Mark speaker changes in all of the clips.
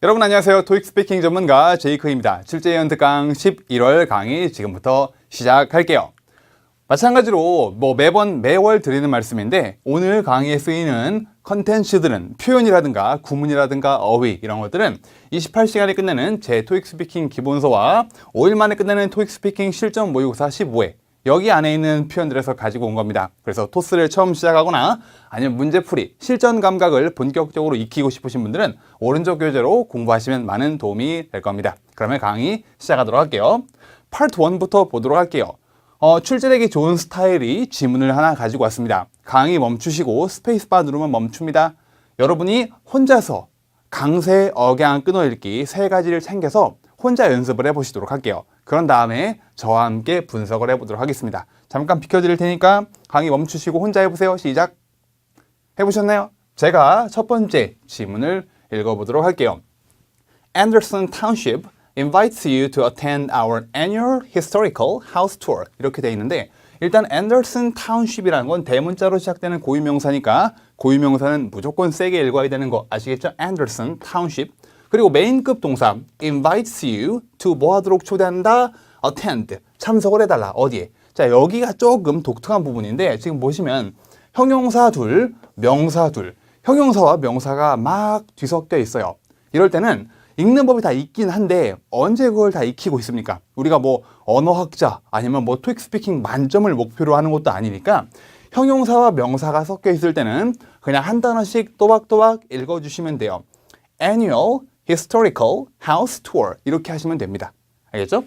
Speaker 1: 여러분 안녕하세요. 토익 스피킹 전문가 제이크입니다. 출제 연특강 11월 강의 지금부터 시작할게요. 마찬가지로 매월 드리는 말씀인데 오늘 강의에 쓰이는 컨텐츠들은 표현이라든가 구문이라든가 어휘 이런 것들은 28시간에 끝내는 제 토익 스피킹 기본서와 5일 만에 끝내는 토익 스피킹 실전 모의고사 15회 여기 안에 있는 표현들에서 가지고 온 겁니다. 그래서 토스를 처음 시작하거나 아니면 문제풀이, 실전 감각을 본격적으로 익히고 싶으신 분들은 오른쪽 교재로 공부하시면 많은 도움이 될 겁니다. 그러면 강의 시작하도록 할게요. 파트 1부터 보도록 할게요. 출제되기 좋은 스타일이 지문을 하나 가지고 왔습니다. 강의 멈추시고 스페이스바 누르면 멈춥니다. 여러분이 혼자서 강세, 억양, 끊어읽기 세 가지를 챙겨서 혼자 연습을 해보시도록 할게요. 그런 다음에 저와 함께 분석을 해보도록 하겠습니다. 잠깐 비켜드릴 테니까 강의 멈추시고 혼자 해보세요. 시작! 해보셨나요? 제가 첫 번째 지문을 읽어보도록 할게요. Anderson Township invites you to attend our annual historical house tour. 이렇게 되어 있는데 일단 Anderson Township이라는 건 대문자로 시작되는 고유명사니까 고유명사는 무조건 세게 읽어야 되는 거 아시겠죠? Anderson Township. 그리고 메인급 동사 invites you to 뭐 하도록 초대한다? attend, 참석을 해달라. 어디에? 자, 여기가 조금 독특한 부분인데 지금 보시면 형용사 둘, 명사 둘, 형용사와 명사가 막 뒤섞여 있어요. 이럴 때는 읽는 법이 다 있긴 한데 언제 그걸 다 익히고 있습니까? 우리가 언어학자 아니면 토익 스피킹 만점을 목표로 하는 것도 아니니까 형용사와 명사가 섞여 있을 때는 그냥 한 단어씩 또박또박 읽어주시면 돼요. Annual Historical House Tour 이렇게 하시면 됩니다. 알겠죠?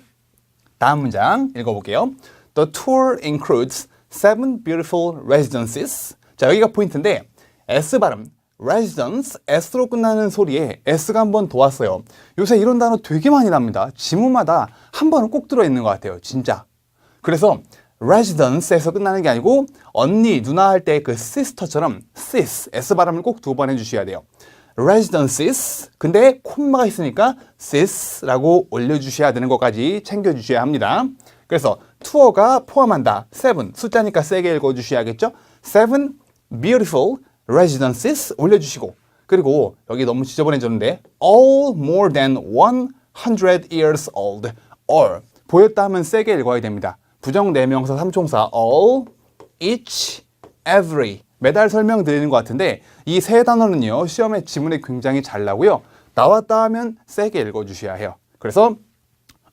Speaker 1: 다음 문장 읽어볼게요. The tour includes 7 beautiful residences. 자, 여기가 포인트인데 S 발음, residence, S로 끝나는 소리에 S가 한 번 더 왔어요. 요새 이런 단어 되게 많이 납니다. 지문마다 한 번은 꼭 들어있는 것 같아요. 진짜. 그래서 residence에서 끝나는 게 아니고 언니, 누나 할 때 그 sister처럼 sis, S 발음을 꼭 2번 해주셔야 돼요. residences, 근데 콤마가 있으니까 sis라고 올려주셔야 되는 것까지 챙겨주셔야 합니다. 그래서 투어가 포함한다. 7, 숫자니까 세게 읽어주셔야겠죠? 7 beautiful residences 올려주시고 그리고 여기 너무 지저분해졌는데 all more than 100 years old all 보였다 하면 세게 읽어야 됩니다. 부정대명사 삼총사 all, each, every 매달 설명드리는 것 같은데 이 세 단어는요 시험에 지문에 굉장히 잘 나고요. 나왔다 하면 세게 읽어주셔야 해요. 그래서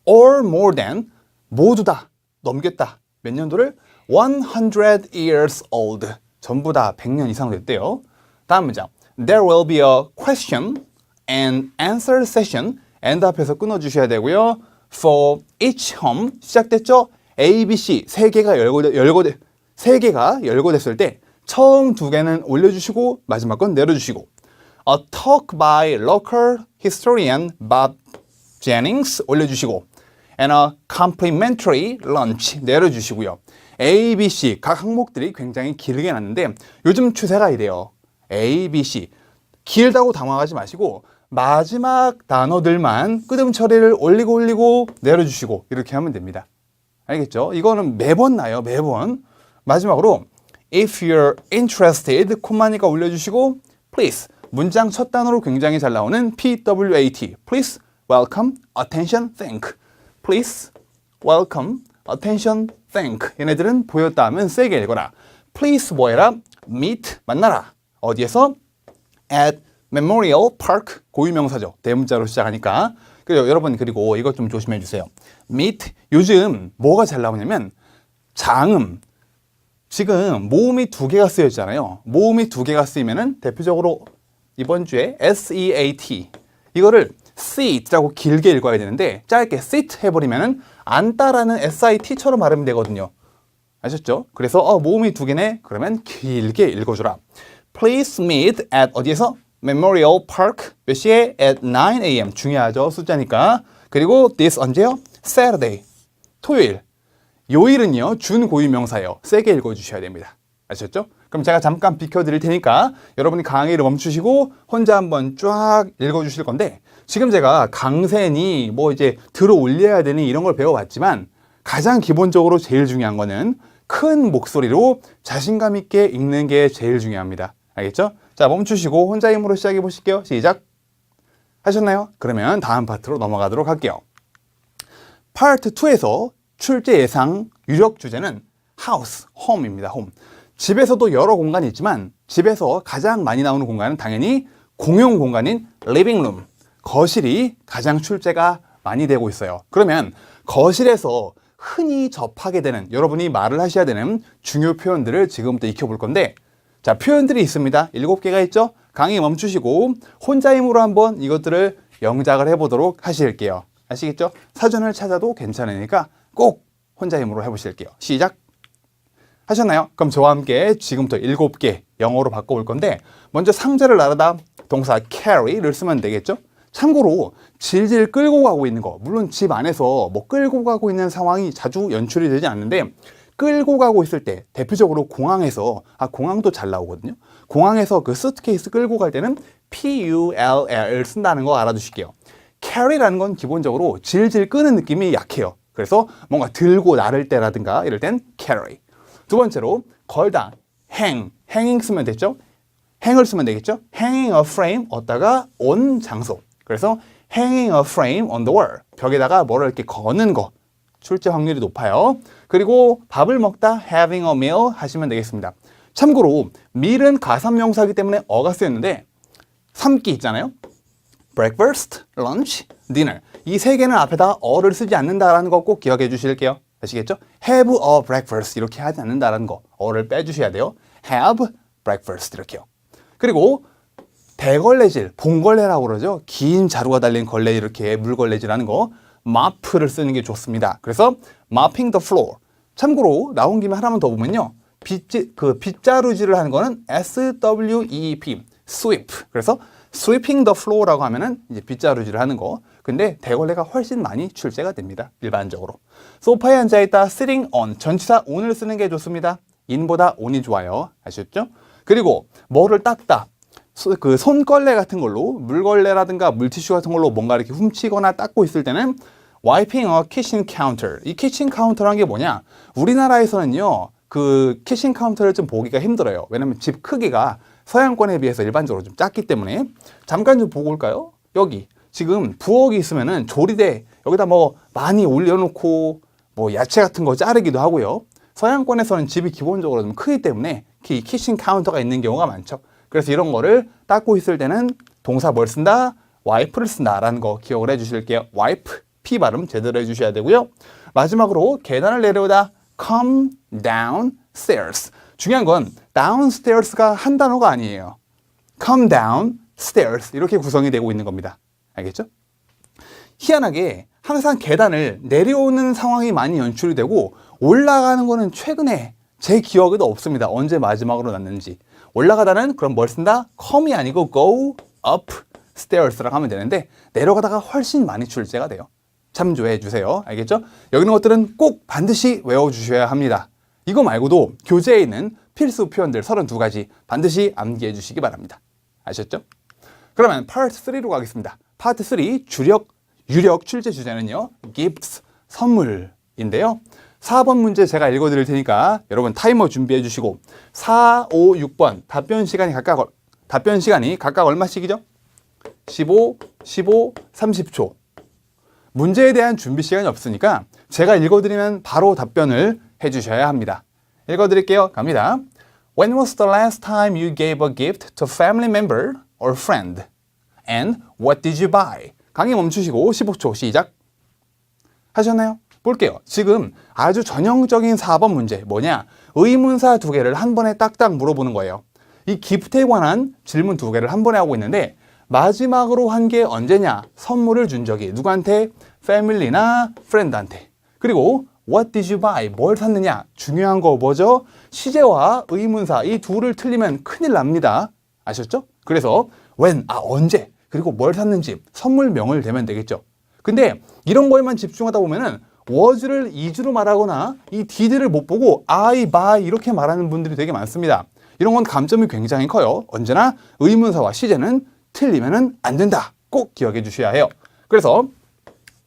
Speaker 1: all more than 모두 다 넘겼다. 몇 년도를? 100 years old 전부 다 100년 이상 됐대요. 다음 문장 There will be a question and answer session and 앞에서 끊어주셔야 되고요. For each home 시작됐죠? A, B, C 세 개가 열거됐을 때 처음 2개는 올려주시고 마지막 건 내려주시고 A talk by local historian Bob Jennings 올려주시고 and a complimentary lunch 내려주시고요. A, B, C 각 항목들이 굉장히 길게 났는데 요즘 추세가 이래요. A, B, C 길다고 당황하지 마시고 마지막 단어들만 끄듬 처리를 올리고 내려주시고 이렇게 하면 됩니다. 알겠죠? 이거는 매번 나요. 매번. 마지막으로 If you're interested 콤마니까 올려주시고 please 문장 첫 단어로 굉장히 잘 나오는 PWAT please, welcome, attention, thank please, welcome, attention, thank 얘네들은 보였다 하면 세게 읽어라. Please 뭐해라? meet 만나라. 어디에서? at Memorial Park 고유명사죠. 대문자로 시작하니까. 그리고 여러분 그리고 이것 좀 조심해 주세요. meet 요즘 뭐가 잘 나오냐면 장음 지금 모음이 2개가 쓰여 있잖아요. 모음이 2개가 쓰이면은 대표적으로 이번 주에 SEAT 이거를 sit라고 길게 읽어야 되는데 짧게 sit 해버리면은 앉다라는 SIT처럼 발음이 되거든요. 아셨죠? 그래서 모음이 2개네 그러면 길게 읽어주라. Please meet at 어디에서? Memorial Park 몇 시에? At 9 a.m. 중요하죠. 숫자니까. 그리고 this 언제요? Saturday 토요일. 요일은요 준고유명사예요. 세게 읽어주셔야 됩니다. 아셨죠? 그럼 제가 잠깐 비켜드릴 테니까 여러분이 강의를 멈추시고 혼자 한번 쫙 읽어주실 건데 지금 제가 강세니 이제 들어 올려야 되니 이런 걸 배워봤지만 가장 기본적으로 제일 중요한 거는 큰 목소리로 자신감 있게 읽는 게 제일 중요합니다. 알겠죠? 자, 멈추시고 혼자 힘으로 시작해 보실게요. 시작! 하셨나요? 그러면 다음 파트로 넘어가도록 할게요. 파트 2에서 출제 예상 유력 주제는 house, home입니다. home. 집에서도 여러 공간이 있지만 집에서 가장 많이 나오는 공간은 당연히 공용 공간인 living room, 거실이 가장 출제가 많이 되고 있어요. 그러면 거실에서 흔히 접하게 되는, 여러분이 말을 하셔야 되는 중요 표현들을 지금부터 익혀볼 건데, 자, 표현들이 있습니다. 7개가 있죠? 강의 멈추시고 혼자 힘으로 한번 이것들을 영작을 해보도록 하실게요. 아시겠죠? 사전을 찾아도 괜찮으니까 꼭 혼자 힘으로 해보실게요. 시작! 하셨나요? 그럼 저와 함께 지금부터 7개 영어로 바꿔볼 건데, 먼저 상자를 나르다 동사 carry를 쓰면 되겠죠? 참고로 질질 끌고 가고 있는 거, 물론 집 안에서 뭐 끌고 가고 있는 상황이 자주 연출이 되지 않는데, 끌고 가고 있을 때 대표적으로 공항에서, 공항도 잘 나오거든요. 공항에서 그 수트케이스 끌고 갈 때는 PULL을 쓴다는 거 알아두실게요. carry라는 건 기본적으로 질질 끄는 느낌이 약해요. 그래서 뭔가 들고 나를 때라든가 이럴 땐 carry. 두 번째로 걸다, hanging 쓰면 됐죠? hang을 쓰면 되겠죠? hanging a frame, 얻다가 on 장소. 그래서 hanging a frame on the wall, 벽에다가 뭐를 이렇게 거는 거, 출제 확률이 높아요. 그리고 밥을 먹다 having a meal 하시면 되겠습니다. 참고로 meal은 가산명사이기 때문에 어가 쓰였는데 3끼 있잖아요. breakfast, lunch, dinner. 이 세 개는 앞에다 어를 쓰지 않는다라는 거 꼭 기억해 주실게요. 아시겠죠? have a breakfast 이렇게 하지 않는다라는 거, 어를 빼주셔야 돼요. have breakfast 이렇게요. 그리고 대걸레질, 봉걸레라고 그러죠. 긴 자루가 달린 걸레, 이렇게 물걸레질하는 거, mop를 쓰는 게 좋습니다. 그래서 mopping the floor. 참고로 나온 김에 하나만 더 보면요, 빗자루질을 하는 거는 SWEEP, sweep. 그래서 sweeping the floor라고 하면은 이제 빗자루질을 하는 거. 근데 대걸레가 훨씬 많이 출제가 됩니다. 일반적으로. 소파에 앉아있다, sitting on. 전치사 on을 쓰는 게 좋습니다. in보다 on이 좋아요. 아셨죠? 그리고 뭐를 닦다. 그 손걸레 같은 걸로, 물걸레라든가 물티슈 같은 걸로 뭔가 이렇게 훔치거나 닦고 있을 때는 wiping a kitchen counter. 이 kitchen counter라는 게 뭐냐? 우리나라에서는요, 그 kitchen counter를 좀 보기가 힘들어요. 왜냐면 집 크기가 서양권에 비해서 일반적으로 좀 작기 때문에. 잠깐 좀 보고 올까요? 여기 지금 부엌이 있으면은 조리대 여기다 뭐 많이 올려놓고 뭐 야채 같은 거 자르기도 하고요. 서양권에서는 집이 기본적으로 좀 크기 때문에 이 키친 카운터가 있는 경우가 많죠. 그래서 이런 거를 닦고 있을 때는 동사 뭘 쓴다? wipe를 쓴다라는 거 기억을 해주실게요. wipe, P 발음 제대로 해주셔야 되고요. 마지막으로 계단을 내려오다 come down stairs. 중요한 건 downstairs가 한 단어가 아니에요. come down stairs 이렇게 구성이 되고 있는 겁니다. 알겠죠? 희한하게 항상 계단을 내려오는 상황이 많이 연출이 되고 올라가는 거는 최근에 제 기억에도 없습니다. 언제 마지막으로 났는지. 올라가다는 그럼 뭘 쓴다? come이 아니고 go up stairs라고 하면 되는데 내려가다가 훨씬 많이 출제가 돼요. 참조해 주세요. 알겠죠? 여기 있는 것들은 꼭 반드시 외워주셔야 합니다. 이거 말고도 교재에 있는 필수 표현들 32가지 반드시 암기해 주시기 바랍니다. 아셨죠? 그러면 파트 3로 가겠습니다. 파트 3 유력 출제 주제는요, gifts, 선물인데요. 4번 문제 제가 읽어드릴 테니까 여러분 타이머 준비해 주시고 4, 5, 6번 답변 시간이 각각 얼마씩이죠? 15, 15, 30초. 문제에 대한 준비 시간이 없으니까 제가 읽어드리면 바로 답변을 해주셔야 합니다. 읽어드릴게요. 갑니다. When was the last time you gave a gift to a family member or friend? And what did you buy? 강의 멈추시고 15초 시작. 하셨나요? 볼게요. 지금 아주 전형적인 4번 문제 뭐냐? 의문사 2개를 한 번에 딱딱 물어보는 거예요. 이 기프트에 관한 질문 2개를 한 번에 하고 있는데 마지막으로 한 게 언제냐? 선물을 준 적이 누구한테? 패밀리나 프렌드한테. 그리고 what did you buy? 뭘 샀느냐? 중요한 거 뭐죠? 시제와 의문사 이 둘을 틀리면 큰일 납니다. 아셨죠? 그래서 when, 언제? 그리고 뭘 샀는지 선물명을 대면 되겠죠. 근데 이런 거에만 집중하다 보면은 was를 이주로 말하거나 이 did를 못 보고 I buy 이렇게 말하는 분들이 되게 많습니다. 이런 건 감점이 굉장히 커요. 언제나 의문사와 시제는 틀리면은 안 된다. 꼭 기억해 주셔야 해요. 그래서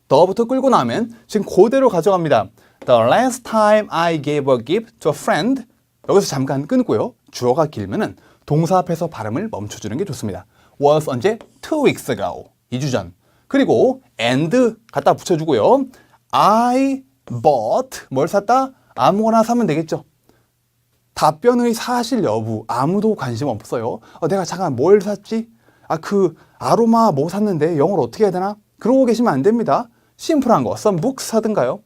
Speaker 1: 더부터 끌고 나면 지금 그대로 가져갑니다. The last time I gave a gift to a friend. 여기서 잠깐 끊고요. 주어가 길면은 동사 앞에서 발음을 멈춰주는 게 좋습니다. was 언제? 2 weeks ago. 2주 전. 그리고 and 갖다 붙여주고요. I bought 뭘 샀다? 아무거나 사면 되겠죠. 답변의 사실 여부 아무도 관심 없어요. 내가 잠깐 뭘 샀지? 그 아로마 뭐 샀는데 영어로 어떻게 해야 되나? 그러고 계시면 안 됩니다. 심플한 거 some books 사든가요.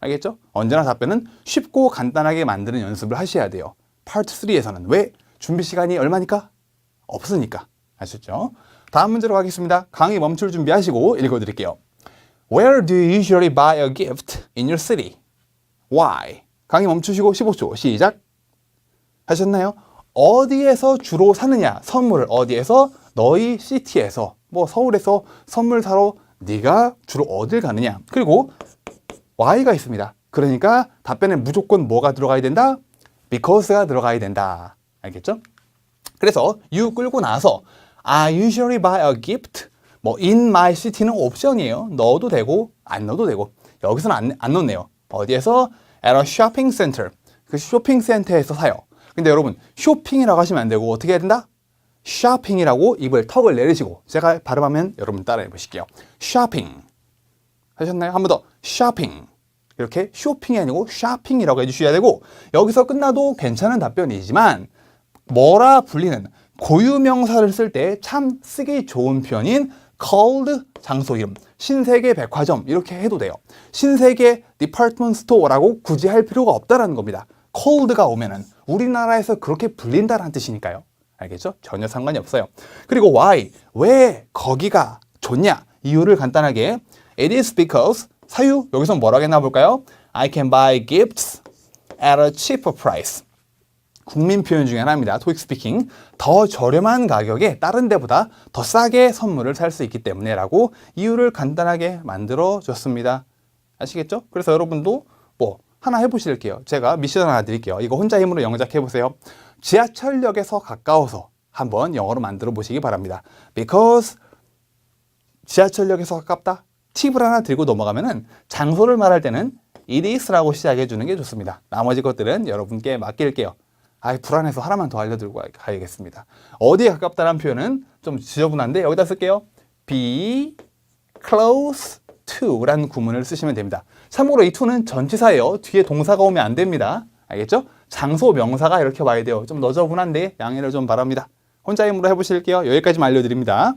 Speaker 1: 알겠죠? 언제나 답변은 쉽고 간단하게 만드는 연습을 하셔야 돼요. 파트 3에서는 왜? 준비 시간이 얼마니까? 없으니까. 아셨죠? 다음 문제로 가겠습니다. 강의 멈출 준비하시고 읽어드릴게요. Where do you usually buy a gift in your city? Why? 강의 멈추시고 15초 시작. 하셨나요? 어디에서 주로 사느냐? 선물을 어디에서? 너희 시티에서, 뭐 서울에서 선물 사러 네가 주로 어딜 가느냐? 그리고 why가 있습니다. 그러니까 답변에 무조건 뭐가 들어가야 된다? because가 들어가야 된다. 알겠죠? 그래서 you 끌고 나서 I usually buy a gift. 뭐 in my city는 옵션이에요. 넣어도 되고 안 넣어도 되고. 여기서는 안 넣네요. 어디에서? at a shopping center. 그 쇼핑 센터에서 사요. 근데 여러분 쇼핑이라고 하시면 안 되고 어떻게 해야 된다? 쇼핑이라고 입을 턱을 내리시고 제가 발음하면 여러분 따라해 보실게요. 쇼핑 하셨나요? 한 번 더 쇼핑. 이렇게 쇼핑이 아니고 쇼핑이라고 해주셔야 되고 여기서 끝나도 괜찮은 답변이지만 뭐라 불리는 고유명사를 쓸 때 참 쓰기 좋은 표현인 called 장소 이름, 신세계 백화점 이렇게 해도 돼요. 신세계 디파트먼트 스토어라고 굳이 할 필요가 없다라는 겁니다. called가 오면은 우리나라에서 그렇게 불린다라는 뜻이니까요. 알겠죠? 전혀 상관이 없어요. 그리고 why, 왜 거기가 좋냐? 이유를 간단하게 it is because 사유 여기서 뭐라고 했나 볼까요? I can buy gifts at a cheaper price. 국민 표현 중에 하나입니다. 토익 스피킹. 더 저렴한 가격에 다른 데보다 더 싸게 선물을 살 수 있기 때문에 라고 이유를 간단하게 만들어 줬습니다. 아시겠죠? 그래서 여러분도 뭐 하나 해보실게요. 제가 미션 하나 드릴게요. 이거 혼자 힘으로 영작해 보세요. 지하철역에서 가까워서 한번 영어로 만들어 보시기 바랍니다. Because 지하철역에서 가깝다. 팁을 하나 들고 넘어가면은 장소를 말할 때는 it is라고 시작해 주는 게 좋습니다. 나머지 것들은 여러분께 맡길게요. 불안해서 하나만 더 알려드리고 가야겠습니다. 어디에 가깝다는 표현은 좀 지저분한데 여기다 쓸게요. be close to 라는 구문을 쓰시면 됩니다. 참고로 이 to는 전치사예요. 뒤에 동사가 오면 안 됩니다. 알겠죠? 장소 명사가 이렇게 와야 돼요. 좀 너저분한데 양해를 좀 바랍니다. 혼자 힘으로 해보실게요. 여기까지만 알려드립니다.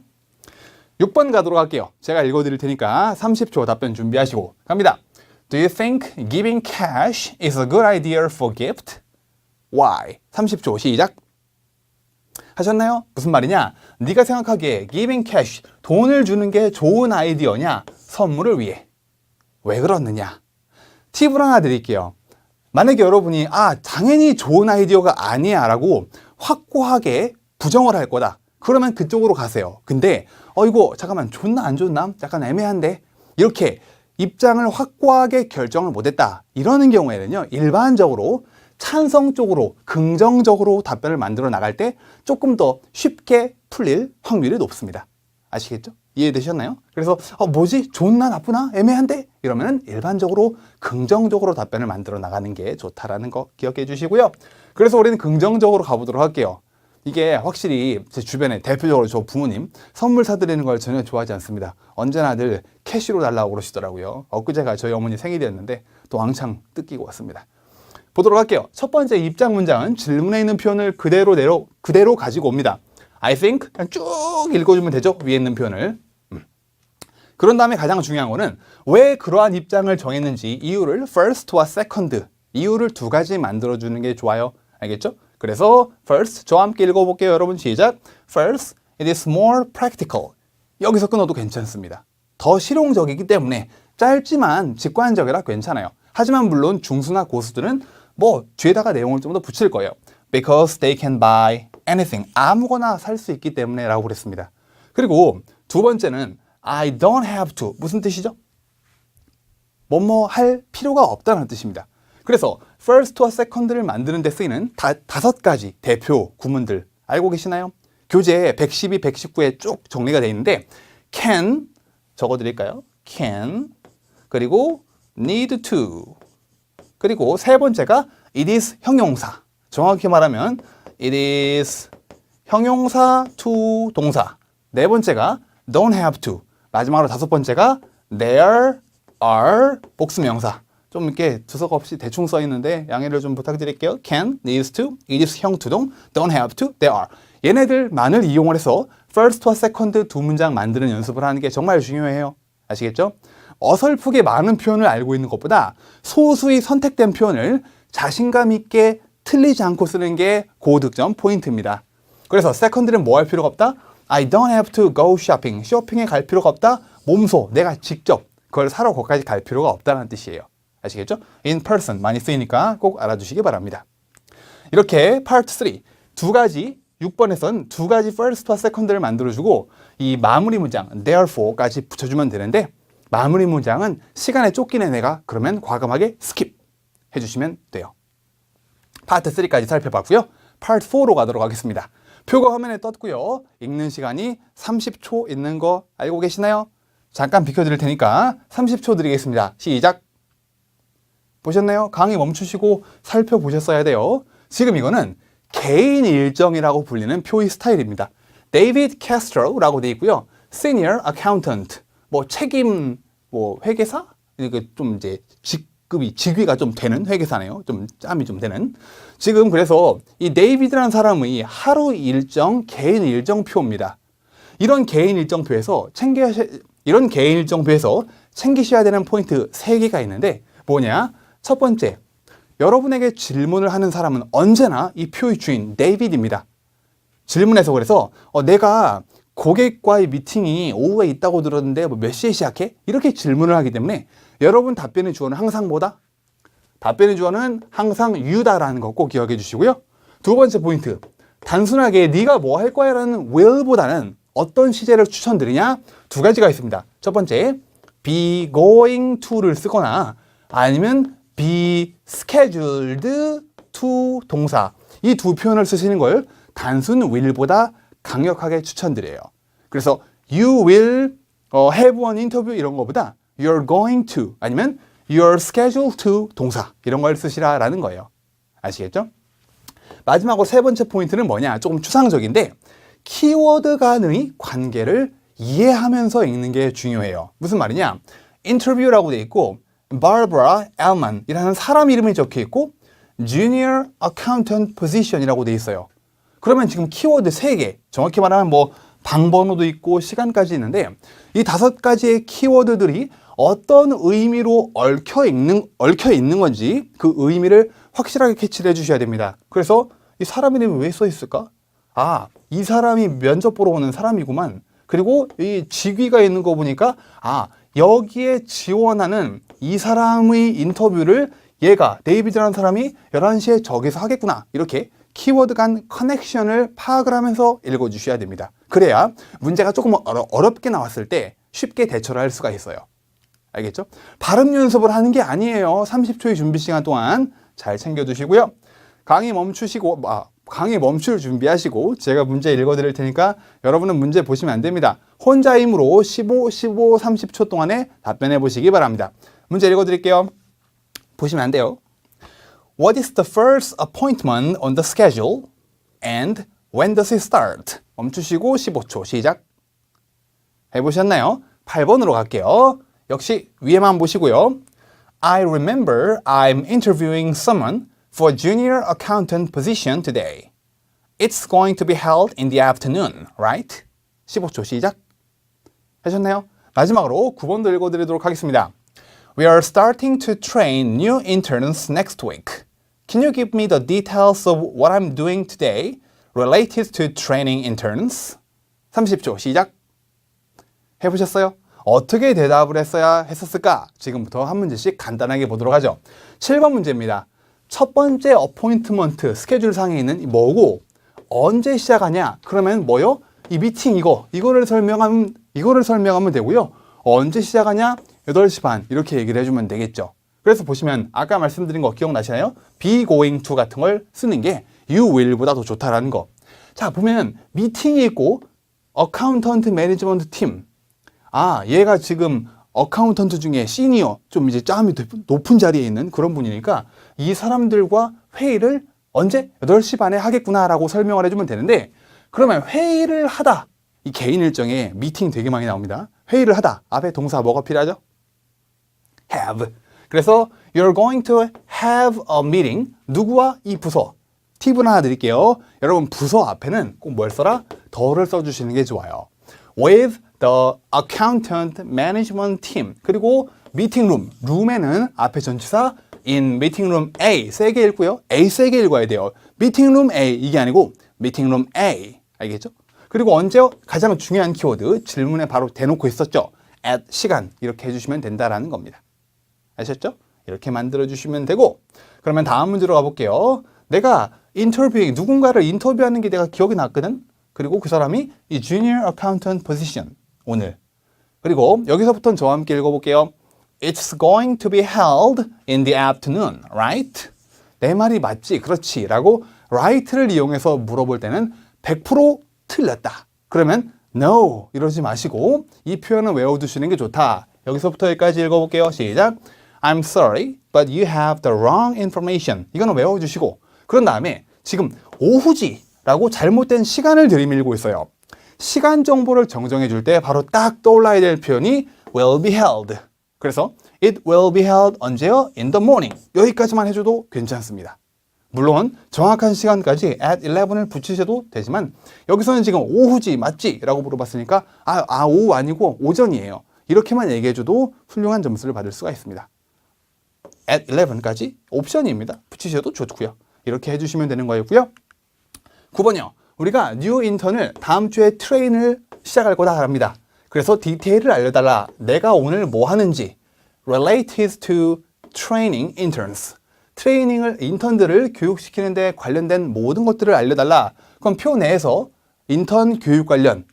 Speaker 1: 6번 가도록 할게요. 제가 읽어드릴 테니까 30초 답변 준비하시고 갑니다. Do you think giving cash is a good idea for gift? Why? 30초 시작. 하셨나요? 무슨 말이냐? 네가 생각하기에 giving cash, 돈을 주는 게 좋은 아이디어냐? 선물을 위해. 왜 그렇느냐? 팁을 하나 드릴게요. 만약에 여러분이 당연히 좋은 아이디어가 아니야 라고 확고하게 부정을 할 거다. 그러면 그쪽으로 가세요. 근데 이거 잠깐만 좋나 안 좋나? 약간 애매한데? 이렇게 입장을 확고하게 결정을 못했다. 이러는 경우에는요. 일반적으로 찬성 쪽으로 긍정적으로 답변을 만들어 나갈 때 조금 더 쉽게 풀릴 확률이 높습니다. 아시겠죠? 이해되셨나요? 그래서 뭐지? 좋나 나쁘나? 애매한데? 이러면 일반적으로 긍정적으로 답변을 만들어 나가는 게 좋다라는 거 기억해 주시고요. 그래서 우리는 긍정적으로 가보도록 할게요. 이게 확실히 제 주변에 대표적으로 저 부모님 선물 사드리는 걸 전혀 좋아하지 않습니다. 언제나 늘 캐시로 달라고 그러시더라고요. 엊그제가 저희 어머니 생일이었는데 또 왕창 뜯기고 왔습니다. 보도록 할게요. 첫 번째 입장 문장은 질문에 있는 표현을 그대로 가지고 옵니다. I think 그냥 쭉 읽어주면 되죠. 위에 있는 표현을. 그런 다음에 가장 중요한 거는 왜 그러한 입장을 정했는지 이유를 first와 second 이유를 두 가지 만들어주는 게 좋아요. 알겠죠? 그래서 first 저와 함께 읽어볼게요. 여러분 시작. First, it is more practical. 여기서 끊어도 괜찮습니다. 더 실용적이기 때문에 짧지만 직관적이라 괜찮아요. 하지만 물론 중수나 고수들은 뭐 뒤에다가 내용을 좀 더 붙일 거예요. Because they can buy anything. 아무거나 살 수 있기 때문에 라고 그랬습니다. 그리고 두 번째는 I don't have to. 무슨 뜻이죠? 뭐뭐 할 필요가 없다는 뜻입니다. 그래서 first와 second를 만드는 데 쓰이는 다섯 가지 대표 구문들 알고 계시나요? 교재 112, 119에 쭉 정리가 되어 있는데 can 적어드릴까요? can 그리고 need to 그리고 세 번째가 it is 형용사. 정확히 말하면 it is 형용사 to 동사. 네 번째가 don't have to. 마지막으로 다섯 번째가 there are 복수명사. 좀 이렇게 두석 없이 대충 써 있는데 양해를 좀 부탁드릴게요. can, needs to, it is 형투동, don't have to, there are. 얘네들만을 이용을 해서 first와 second 두 문장 만드는 연습을 하는 게 정말 중요해요. 아시겠죠? 어설프게 많은 표현을 알고 있는 것보다 소수의 선택된 표현을 자신감 있게 틀리지 않고 쓰는 게 고득점 포인트입니다. 그래서 second는 뭐 할 필요가 없다? I don't have to go shopping. 쇼핑에 갈 필요가 없다. 몸소 내가 직접 그걸 사러 거기까지 갈 필요가 없다는 뜻이에요. 아시겠죠? in person 많이 쓰이니까 꼭 알아두시기 바랍니다. 이렇게 part 3 두 가지 6번에선 두 가지 first와 second를 만들어주고 이 마무리 문장 therefore까지 붙여주면 되는데 마무리 문장은 시간에 쫓기는 애가 그러면 과감하게 스킵 해주시면 돼요. 파트 3까지 살펴봤고요. 파트 4로 가도록 하겠습니다. 표가 화면에 떴고요. 읽는 시간이 30초 있는 거 알고 계시나요? 잠깐 비켜드릴 테니까 30초 드리겠습니다. 시작! 보셨나요? 강의 멈추시고 살펴보셨어야 돼요. 지금 이거는 개인 일정이라고 불리는 표의 스타일입니다. 데이비드 캐스트로라고 되어 있고요. Senior Accountant, 뭐 책임, 뭐 회계사? 이게 좀 이제 직위가 좀 되는 회계사네요. 좀 짬이 좀 되는. 지금 그래서 이 데이비드라는 사람의 하루 일정, 개인 일정표입니다. 이런 개인 일정표에서 챙기셔야 되는 포인트 3개가 있는데 뭐냐? 첫 번째, 여러분에게 질문을 하는 사람은 언제나 이 표의 주인 데이비드입니다. 질문해서 그래서 내가 고객과의 미팅이 오후에 있다고 들었는데 몇 시에 시작해? 이렇게 질문을 하기 때문에 여러분 답변의 주어는 항상 뭐다? 답변의 주어는 항상 you다라는 거 꼭 기억해 주시고요. 두 번째 포인트, 단순하게 네가 뭐 할 거야 라는 will보다는 어떤 시제를 추천드리냐? 두 가지가 있습니다. 첫 번째, be going to를 쓰거나 아니면 be scheduled to 동사, 이 두 표현을 쓰시는 걸 단순 will보다 강력하게 추천드려요. 그래서 you will have an interview 이런 거보다 you're going to 아니면 you're scheduled to 동사 이런 걸 쓰시라라는 거예요. 아시겠죠? 마지막으로 세 번째 포인트는 뭐냐? 조금 추상적인데 키워드 간의 관계를 이해하면서 읽는 게 중요해요. 무슨 말이냐? 인터뷰라고 돼 있고 Barbara Ellman 이라는 사람 이름이 적혀 있고 Junior Accountant Position이라고 돼 있어요. 그러면 지금 키워드 3개, 정확히 말하면 뭐 방번호도 있고 시간까지 있는데 이 5가지의 키워드들이 어떤 의미로 얽혀 있는 건지 그 의미를 확실하게 캐치를 해주셔야 됩니다. 그래서 이 사람 이름이 왜 써 있을까? 아, 이 사람이 면접 보러 오는 사람이구만. 그리고 이 직위가 있는 거 보니까 아, 여기에 지원하는 이 사람의 인터뷰를 얘가 데이비드라는 사람이 11시에 저기서 하겠구나. 이렇게 키워드 간 커넥션을 파악을 하면서 읽어주셔야 됩니다. 그래야 문제가 조금 어렵게 나왔을 때 쉽게 대처를 할 수가 있어요. 알겠죠? 발음 연습을 하는 게 아니에요. 30초의 준비 시간 동안 잘 챙겨두시고요. 강의 멈출 준비하시고 제가 문제 읽어드릴 테니까 여러분은 문제 보시면 안 됩니다. 혼자 힘으로 15, 30초 동안에 답변해 보시기 바랍니다. 문제 읽어드릴게요. 보시면 안 돼요. What is the first appointment on the schedule? And when does it start? 멈추시고 15초 시작. 해보셨나요? 8번으로 갈게요. 역시 위에만 보시고요. I remember I'm interviewing someone for a junior accountant position today. It's going to be held in the afternoon, right? 15초 시작. 하셨나요? 마지막으로 9번도 읽어드리도록 하겠습니다. We are starting to train new interns next week. Can you give me the details of what I'm doing today related to training interns? 30초 시작. 해보셨어요? 어떻게 대답을 했었을까? 지금부터 한 문제씩 간단하게 보도록 하죠. 7번 문제입니다. 첫 번째 어포인트먼트 스케줄 상에 있는 뭐고 언제 시작하냐? 그러면 뭐요? 이 미팅 이거를 설명하면 되고요. 언제 시작하냐? 8시 반 이렇게 얘기를 해주면 되겠죠. 그래서 보시면 아까 말씀드린 거 기억나시나요? be going to 같은 걸 쓰는 게 you will보다 더 좋다라는 거. 자, 보면 미팅이 있고 어카운턴트 매니지먼트 팀. 아, 얘가 지금 어카운턴트 중에 시니어, 좀 이제 짬이 높은 자리에 있는 그런 분이니까 이 사람들과 회의를 언제? 8시 반에 하겠구나라고 설명을 해주면 되는데 그러면 회의를 하다 이 개인 일정에 미팅 되게 많이 나옵니다. 회의를 하다. 앞에 동사 뭐가 필요하죠? have. 그래서 you're going to have a meeting. 누구와? 이 부서. 팁을 하나 드릴게요. 여러분 부서 앞에는 꼭 뭘 써라? 더를 써주시는 게 좋아요. With the accountant management team. 그리고 meeting room. 룸에는 앞에 전치사 in meeting room A 세게 읽고요. A 세게 읽어야 돼요. meeting room A 이게 아니고 meeting room A. 알겠죠? 그리고 언제 가장 중요한 키워드 질문에 바로 대놓고 있었죠. at 시간 이렇게 해주시면 된다라는 겁니다. 아셨죠? 이렇게 만들어 주시면 되고 그러면 다음 문제로 가볼게요. 내가 누군가를 인터뷰하는 게 내가 기억이 났거든. 그리고 그 사람이 이 junior accountant position 오늘 그리고 여기서부터는 저와 함께 읽어볼게요. It's going to be held in the afternoon, right? 내 말이 맞지? 그렇지? 라고 right를 이용해서 물어볼 때는 100% 틀렸다. 그러면 no 이러지 마시고 이 표현을 외워두시는 게 좋다. 여기서부터 여기까지 읽어볼게요. 시작. I'm sorry, but you have the wrong information. 이거는 외워주시고 그런 다음에 지금 오후지 라고 잘못된 시간을 들이밀고 있어요. 시간 정보를 정정해 줄 때 바로 딱 떠올라야 될 표현이 will be held. 그래서 it will be held 언제요? in the morning. 여기까지만 해줘도 괜찮습니다. 물론 정확한 시간까지 at 11을 붙이셔도 되지만 여기서는 지금 오후지 맞지? 라고 물어봤으니까 오후 아니고 오전이에요. 이렇게만 얘기해줘도 훌륭한 점수를 받을 수가 있습니다. at 11까지 옵션입니다. 붙이셔도 좋고요. 이렇게 해주시면 되는 거였고요. 9번이요. 우리가 뉴 인턴을 다음 주에 트레인을 시작할 거다 합니다. 그래서 디테일을 알려달라. 내가 오늘 뭐 하는지 related to training interns. 인턴들을 교육시키는 데 관련된 모든 것들을 알려달라. 그럼 표 내에서 인턴 교육 관련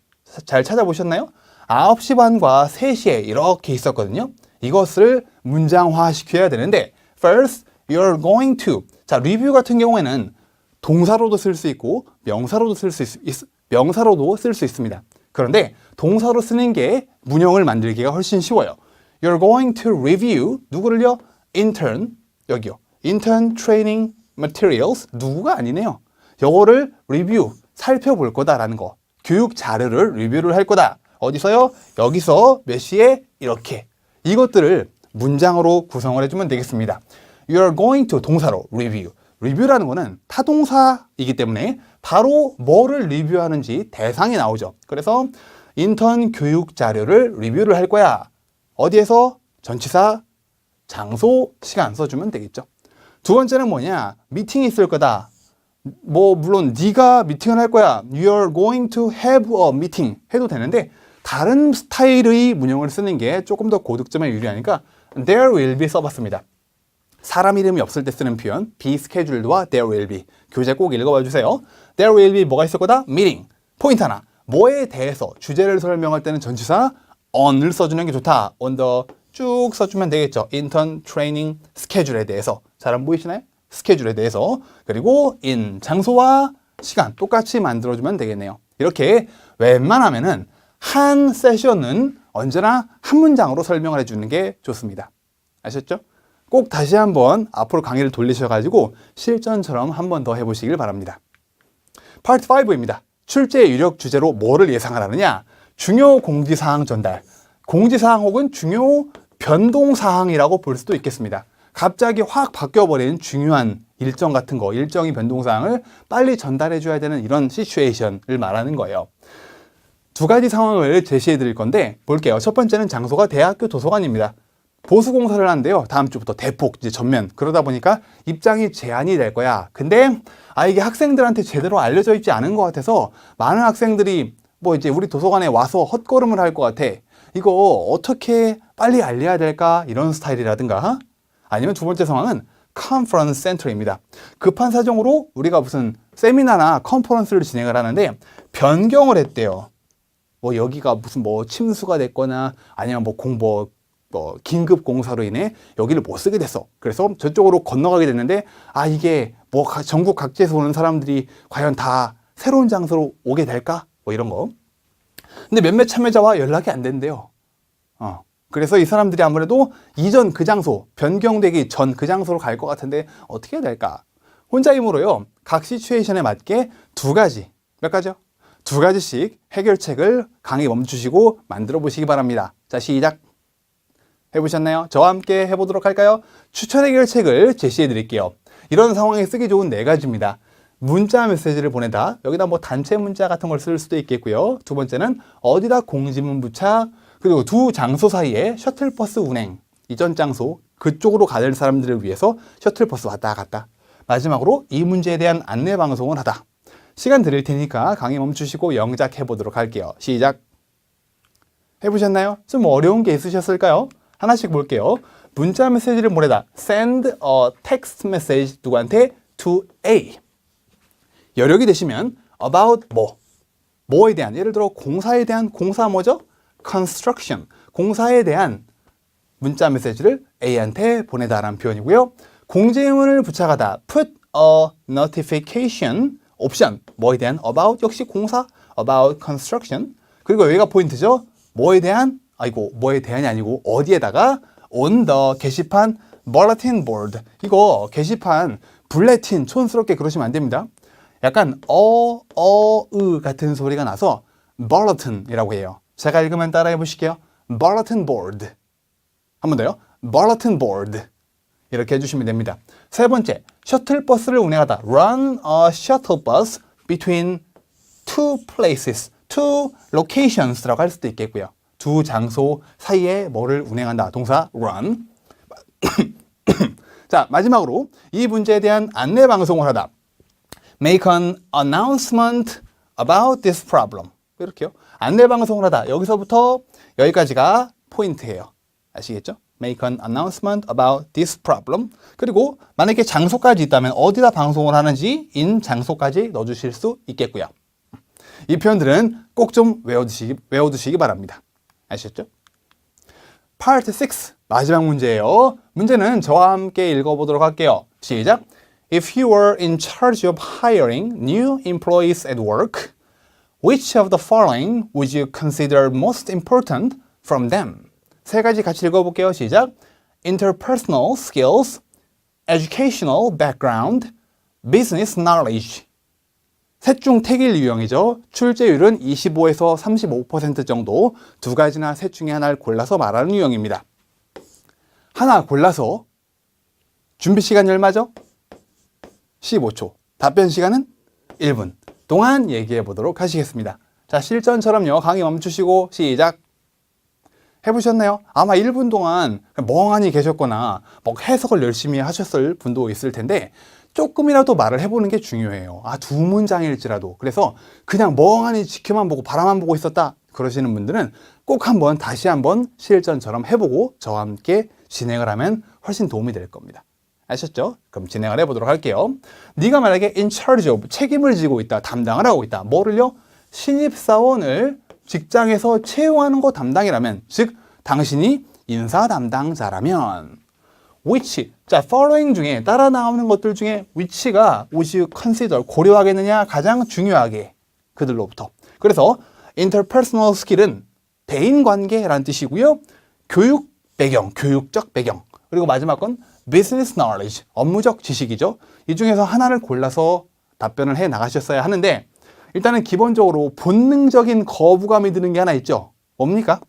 Speaker 1: 잘 찾아보셨나요? 9시 반과 3시에 이렇게 있었거든요. 이것을 문장화 시켜야 되는데 first, you're going to. 자, 리뷰 같은 경우에는 동사로도 쓸 수 있고 명사로도 쓸 수 있습니다. 그런데 동사로 쓰는 게 문형을 만들기가 훨씬 쉬워요. You're going to review 누구를요? intern 여기요. intern training materials 누구가 아니네요. 요거를 리뷰 살펴볼 거다라는 거. 교육 자료를 리뷰를 할 거다. 어디서요? 여기서 몇 시에 이렇게. 이것들을 문장으로 구성을 해주면 되겠습니다. You're going to 동사로 review. 리뷰라는 거는 타동사이기 때문에 바로 뭐를 리뷰하는지 대상이 나오죠. 그래서 인턴 교육 자료를 리뷰를 할 거야. 어디에서? 전치사, 장소, 시간 써주면 되겠죠. 두 번째는 뭐냐? 미팅이 있을 거다. 물론 네가 미팅을 할 거야. You're going to have a meeting 해도 되는데 다른 스타일의 문형을 쓰는 게 조금 더 고득점에 유리하니까 there will be 써봤습니다. 사람 이름이 없을 때 쓰는 표현 be scheduled와 there will be 교재 꼭 읽어봐 주세요. there will be 뭐가 있을 거다? meeting. 포인트 하나. 뭐에 대해서 주제를 설명할 때는 전치사 on을 써주는 게 좋다. on the 쭉 써주면 되겠죠. intern training schedule에 대해서 잘 안 보이시나요? 스케줄에 대해서 그리고 in 장소와 시간 똑같이 만들어주면 되겠네요. 이렇게 웬만하면은 한 세션은 언제나 한 문장으로 설명을 해주는 게 좋습니다. 아셨죠? 꼭 다시 한번 앞으로 강의를 돌리셔가지고 실전처럼 한 번 더 해보시길 바랍니다. 파트 5입니다. 출제 유력 주제로 뭐를 예상하라느냐? 중요 공지사항 전달. 공지사항 혹은 중요 변동사항이라고 볼 수도 있겠습니다. 갑자기 확 바뀌어버린 중요한 일정 같은 거, 일정이 변동사항을 빨리 전달해줘야 되는 이런 시츄에이션을 말하는 거예요. 두 가지 상황을 제시해 드릴 건데 볼게요. 첫 번째는 장소가 대학교 도서관입니다. 보수공사를 하는데요. 다음 주부터 대폭 이제 전면. 그러다 보니까 입장이 제한이 될 거야. 근데 이게 학생들한테 제대로 알려져 있지 않은 것 같아서 많은 학생들이 이제 우리 도서관에 와서 헛걸음을 할 것 같아. 이거 어떻게 빨리 알려야 될까? 이런 스타일이라든가 아니면 두 번째 상황은 컨퍼런스 센터입니다. 급한 사정으로 우리가 무슨 세미나나 컨퍼런스를 진행을 하는데 변경을 했대요. 여기가 무슨 침수가 됐거나 아니면 긴급 공사로 인해 여기를 못 쓰게 됐어. 그래서 저쪽으로 건너가게 됐는데 이게 전국 각지에서 오는 사람들이 과연 다 새로운 장소로 오게 될까? 이런 거. 근데 몇몇 참여자와 연락이 안 된대요. 그래서 이 사람들이 아무래도 이전 그 장소, 변경되기 전 그 장소로 갈 것 같은데 어떻게 해야 될까? 혼자 힘으로요. 각 시츄에이션에 맞게 두 가지요? 두 가지씩 해결책을 강의 멈추시고 만들어 보시기 바랍니다. 자, 시작. 해보셨나요? 저와 함께 해보도록 할까요? 추천 해결책을 제시해 드릴게요. 이런 상황에 쓰기 좋은 네 가지입니다. 문자 메시지를 보내다. 여기다 뭐 단체 문자 같은 걸 쓸 수도 있겠고요. 두 번째는 어디다 공지문 부착. 그리고 두 장소 사이에 셔틀버스 운행. 이전 장소 그쪽으로 가는 사람들을 위해서 셔틀버스 왔다 갔다. 마지막으로 이 문제에 대한 안내 방송을 하다. 시간 드릴 테니까 강의 멈추시고 영작 해보도록 할게요. 시작. 해보셨나요? 좀 어려운 게 있으셨을까요? 하나씩 볼게요. 문자 메시지를 보내다. Send a text message 누구한테? To A. 여력이 되시면 about 뭐에 대한, 예를 들어 공사에 대한, 공사 뭐죠? Construction. 공사에 대한 문자 메시지를 A한테 보내다라는 표현이고요. 공지문을 부착하다. Put a notification 옵션 뭐에 대한 about 역시 공사 about construction. 그리고 여기가 포인트죠. 뭐에 대한 뭐에 대한이 아니고 어디에다가 on the 게시판 bulletin board. 이거 게시판 블레틴 촌스럽게 그러시면 안 됩니다. 약간 으 같은 소리가 나서 bulletin이라고 해요. 제가 읽으면 따라해 보실게요. bulletin board. 한 번 더요. bulletin board. 이렇게 해주시면 됩니다. 세 번째, 셔틀버스를 운행하다. Run a shuttle bus between two places, two locations라고 할 수도 있겠고요. 두 장소 사이에 뭐를 운행한다. 동사 run. 자, 마지막으로 이 문제에 대한 안내 방송을 하다. Make an announcement about this problem. 이렇게요. 안내 방송을 하다. 여기서부터 여기까지가 포인트예요. 아시겠죠? Make an announcement about this problem. 그리고 만약에 장소까지 있다면 어디다 방송을 하는지 in 장소까지 넣어주실 수 있겠고요. 이 표현들은 꼭 좀 외워두시기 바랍니다. 아시겠죠? Part 6 마지막 문제예요. 문제는 저와 함께 읽어보도록 할게요. 시작. If you were in charge of hiring new employees at work, which of the following would you consider most important from them? 세 가지 같이 읽어볼게요. 시작. Interpersonal skills, educational background, business knowledge. 셋 중 택일 유형이죠. 출제율은 25에서 35% 정도. 두 가지나 셋 중에 하나를 골라서 말하는 유형입니다. 하나 골라서 준비 시간이 얼마죠? 15초. 답변 시간은 1분 동안 얘기해 보도록 하시겠습니다. 자, 실전처럼요. 강의 멈추시고 시작. 해보셨나요? 아마 1분 동안 멍하니 계셨거나 해석을 열심히 하셨을 분도 있을 텐데 조금이라도 말을 해보는 게 중요해요. 두 문장일지라도. 그래서 그냥 멍하니 지켜만 보고 바라만 보고 있었다 그러시는 분들은 꼭 다시 한번 실전처럼 해보고 저와 함께 진행을 하면 훨씬 도움이 될 겁니다. 아셨죠? 그럼 진행을 해보도록 할게요. 네가 만약에 in charge of 책임을 지고 있다, 담당을 하고 있다. 뭐를요? 신입사원을 직장에서 채용하는 거 담당이라면, 즉 당신이 인사 담당자라면 which, 자, following 중에 따라 나오는 것들 중에 which가 would you consider 고려하겠느냐 가장 중요하게 그들로부터. 그래서 interpersonal skill은 대인관계라는 뜻이고요. 교육 배경, 교육적 배경. 그리고 마지막 건 business knowledge, 업무적 지식이죠. 이 중에서 하나를 골라서 답변을 해 나가셨어야 하는데 일단은 기본적으로 본능적인 거부감이 드는 게 하나 있죠. 뭡니까?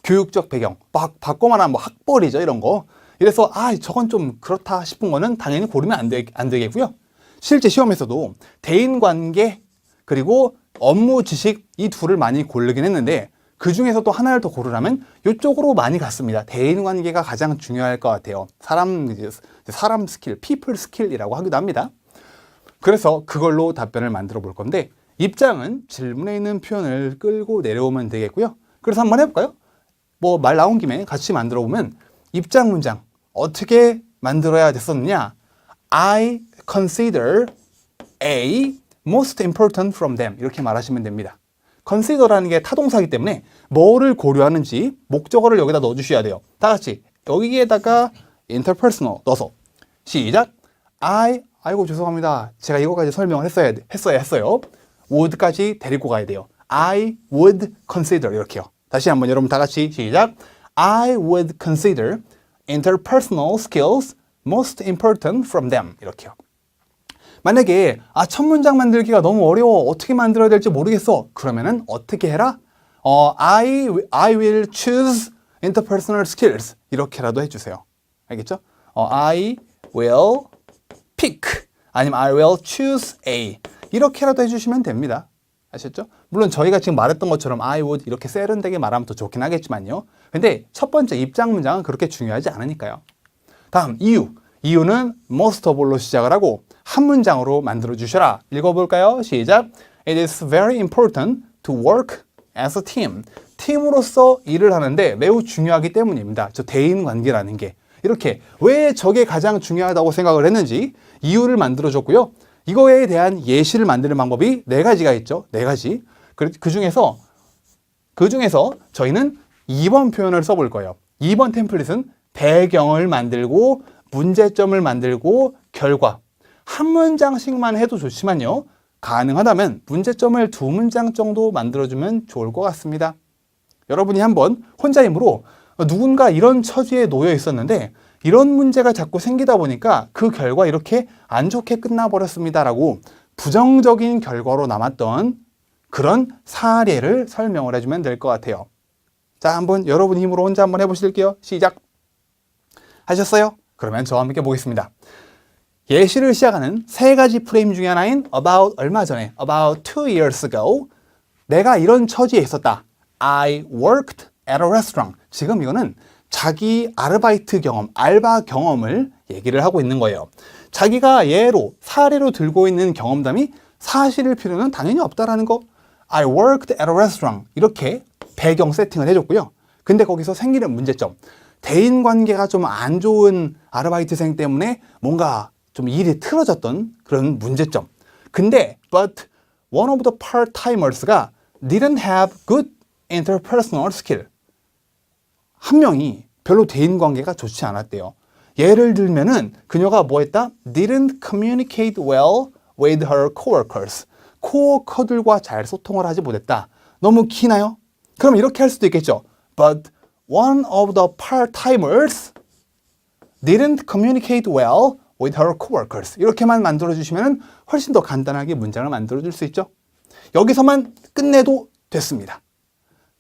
Speaker 1: 교육적 배경. 받고만 하면 학벌이죠. 이런 거. 이래서 저건 좀 그렇다 싶은 거는 당연히 고르면 안 되겠고요. 실제 시험에서도 대인관계 그리고 업무 지식 이 둘을 많이 고르긴 했는데 그 중에서 또 하나를 더 고르라면 이쪽으로 많이 갔습니다. 대인관계가 가장 중요할 것 같아요. 사람 스킬, people skill이라고 하기도 합니다. 그래서 그걸로 답변을 만들어 볼 건데 입장은 질문에 있는 표현을 끌고 내려오면 되겠고요. 그래서 한번 해볼까요? 말 나온 김에 같이 만들어 보면 입장 문장 어떻게 만들어야 됐었느냐? I consider A most important from them 이렇게 말하시면 됩니다. consider라는 게 타동사이기 때문에 뭐를 고려하는지 목적어를 여기다 넣어주셔야 돼요. 다 같이 여기에다가 interpersonal 넣어서 시작. 아이고 죄송합니다. 제가 이거까지 설명을 했어요. would까지 데리고 가야 돼요. I would consider 이렇게요. 다시 한번 여러분 다 같이 시작. I would consider interpersonal skills most important from them 이렇게요. 만약에 첫 문장 만들기가 너무 어려워. 어떻게 만들어야 될지 모르겠어. 그러면은 어떻게 해라? I will choose interpersonal skills. 이렇게라도 해주세요. 알겠죠? I will pick. 아니면 I will choose A. 이렇게라도 해주시면 됩니다. 아셨죠? 물론 저희가 지금 말했던 것처럼 I would 이렇게 세련되게 말하면 더 좋긴 하겠지만요. 근데 첫 번째 입장 문장은 그렇게 중요하지 않으니까요. 다음 이유. 이유는 most of로 시작을 하고 한 문장으로 만들어 주셔라. 읽어볼까요? 시작. It is very important to work as a team. 팀으로서 일을 하는데 매우 중요하기 때문입니다. 저 대인 관계라는 게. 이렇게 왜 저게 가장 중요하다고 생각을 했는지 이유를 만들어 줬고요. 이거에 대한 예시를 만드는 방법이 4가지가 있죠. 4가지. 그 중에서 저희는 2번 표현을 써볼 거예요. 2번 템플릿은 배경을 만들고 문제점을 만들고 결과 한 문장씩만 해도 좋지만요. 가능하다면 문제점을 2문장 정도 만들어주면 좋을 것 같습니다. 여러분이 한번 혼자 힘으로 누군가 이런 처지에 놓여 있었는데 이런 문제가 자꾸 생기다 보니까 그 결과 이렇게 안 좋게 끝나버렸습니다 라고 부정적인 결과로 남았던 그런 사례를 설명을 해주면 될 것 같아요. 자, 한번 여러분 힘으로 혼자 한번 해보실게요. 시작. 하셨어요? 그러면 저와 함께 보겠습니다. 예시를 시작하는 3가지 프레임 중에 하나인 얼마 전에, about 2 years ago, 내가 이런 처지에 있었다. I worked at a restaurant. 지금 이거는 자기 아르바이트 경험, 알바 경험을 얘기를 하고 있는 거예요. 자기가 사례로 들고 있는 경험담이 사실일 필요는 당연히 없다라는 거. I worked at a restaurant. 이렇게 배경 세팅을 해줬고요. 근데 거기서 생기는 문제점. 대인관계가 좀 안 좋은 아르바이트생 때문에 뭔가 좀 일이 틀어졌던 그런 문제점. 근데 but one of the part-timers가 didn't have good interpersonal skill. 한 명이 별로 대인관계가 좋지 않았대요. 예를 들면은 그녀가 뭐 했다? didn't communicate well with her coworkers. 코워커들과 잘 소통을 하지 못했다. 너무 기나요? 그럼 이렇게 할 수도 있겠죠. But one of the part-timers didn't communicate well with her coworkers. 이렇게만 만들어주시면 훨씬 더 간단하게 문장을 만들어줄 수 있죠. 여기서만 끝내도 됐습니다.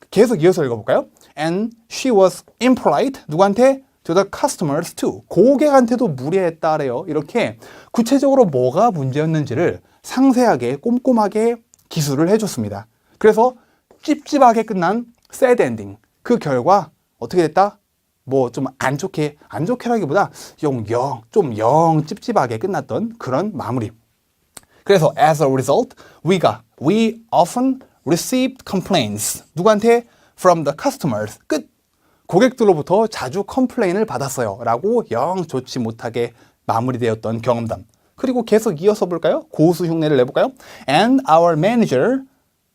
Speaker 1: 계속 이어서 읽어볼까요? And she was impolite. 누구한테? To the customers too. 고객한테도 무례했다래요. 이렇게 구체적으로 뭐가 문제였는지를 상세하게 꼼꼼하게 기술을 해줬습니다. 그래서 찝찝하게 끝난 sad ending. 그 결과 어떻게 됐다? 뭐 좀 안 좋게라기보다 영 찝찝하게 끝났던 그런 마무리. 그래서 as a result, we often received complaints. 누구한테? From the customers. 끝. 고객들로부터 자주 컴플레인을 받았어요. 라고 영 좋지 못하게 마무리되었던 경험담. 그리고 계속 이어서 볼까요? 고수 흉내를 내볼까요? And our manager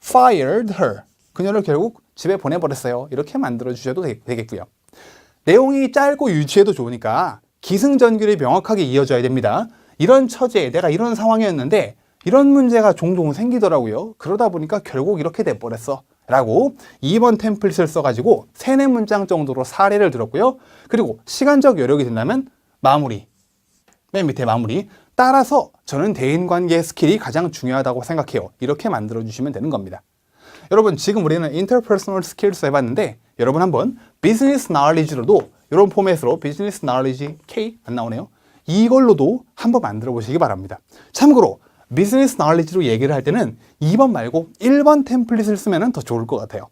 Speaker 1: fired her. 그녀를 결국 집에 보내버렸어요. 이렇게 만들어주셔도 되겠고요. 내용이 짧고 유치해도 좋으니까 기승전결이 명확하게 이어져야 됩니다. 이런 처지에 내가 이런 상황이었는데 이런 문제가 종종 생기더라고요. 그러다 보니까 결국 이렇게 돼버렸어. 라고 2번 템플릿을 써가지고 3, 4문장 정도로 사례를 들었고요. 그리고 시간적 여력이 된다면 마무리. 맨 밑에 마무리. 따라서 저는 대인관계 스킬이 가장 중요하다고 생각해요. 이렇게 만들어주시면 되는 겁니다. 여러분 지금 우리는 interpersonal skills 해봤는데 여러분 한번 business knowledge로도 이런 포맷으로 business knowledge K 안 나오네요. 이걸로도 한번 만들어 보시기 바랍니다. 참고로 비즈니스 knowledge로 얘기를 할 때는 2번 말고 1번 템플릿을 쓰면 더 좋을 것 같아요.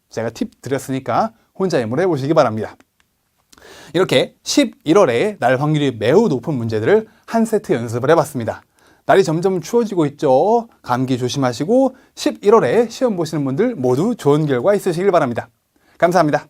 Speaker 1: 제가 팁 드렸으니까 혼자 힘으로 해보시기 바랍니다. 이렇게 11월에 날 확률이 매우 높은 문제들을 한 세트 연습을 해봤습니다. 날이 점점 추워지고 있죠. 감기 조심하시고 11월에 시험 보시는 분들 모두 좋은 결과 있으시길 바랍니다. 감사합니다.